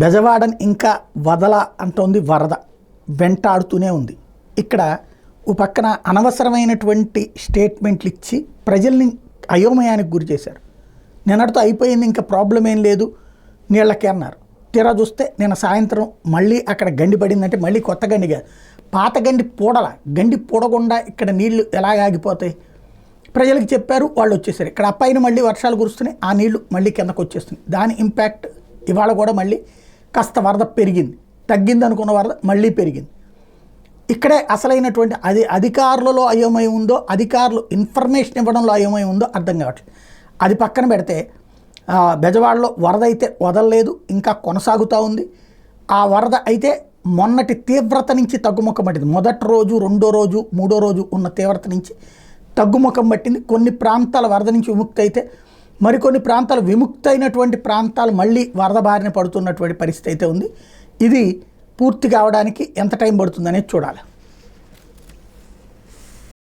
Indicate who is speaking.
Speaker 1: బెజవాడని ఇంకా వదల అంటోంది వరద, వెంటాడుతూనే ఉంది. ఇక్కడ ఓ పక్కన అనవసరమైనటువంటి స్టేట్మెంట్లు ఇచ్చి ప్రజల్ని అయోమయానికి గురి చేశారు. నిన్నటితో అయిపోయింది, ఇంకా ప్రాబ్లం ఏం లేదు నీళ్ళకి అన్నారు. తీరా చూస్తే నిన్న సాయంత్రం మళ్ళీ అక్కడ గండి పడిందంటే మళ్ళీ కొత్త గండి కాదు, పాత గండి పూడల, గండి పూడకుండా ఇక్కడ నీళ్లు ఎలా ఆగిపోతాయి? ప్రజలకు చెప్పారు, వాళ్ళు వచ్చేసారు. ఇక్కడ పైన మళ్ళీ వర్షాలు కురుస్తున్నాయి, ఆ నీళ్లు మళ్ళీ కిందకు వచ్చేస్తున్నాయి. దాని ఇంపాక్ట్ ఇవాళ కూడా మళ్ళీ కాస్త వరద పెరిగింది, తగ్గింది అనుకున్న వరద మళ్ళీ పెరిగింది. ఇక్కడే అసలైనటువంటి అధికారులలో అయోమయం ఉందో, అధికారులు ఇన్ఫర్మేషన్ ఇవ్వడంలో అయోమయం ఉందో అర్థం కావట్లేదు. అది పక్కన పెడితే బెజవాడలో వరద అయితే వదలలేదు, ఇంకా కొనసాగుతూ ఉంది. ఆ వరద అయితే మొన్నటి తీవ్రత నుంచి తగ్గుముఖం పట్టింది. మొదటి రోజు, రెండో రోజు, మూడో రోజు ఉన్న తీవ్రత నుంచి తగ్గుముఖం పట్టింది. కొన్ని ప్రాంతాల వరద నుంచి విముక్తి అయితే మరికొన్ని ప్రాంతాలు, విముక్తైనటువంటి ప్రాంతాలు మళ్ళీ వరద బారిన పడుతున్నటువంటి పరిస్థితి అయితే ఉంది. ఇది పూర్తి కావడానికి ఎంత టైం పడుతుందనేది చూడాలి.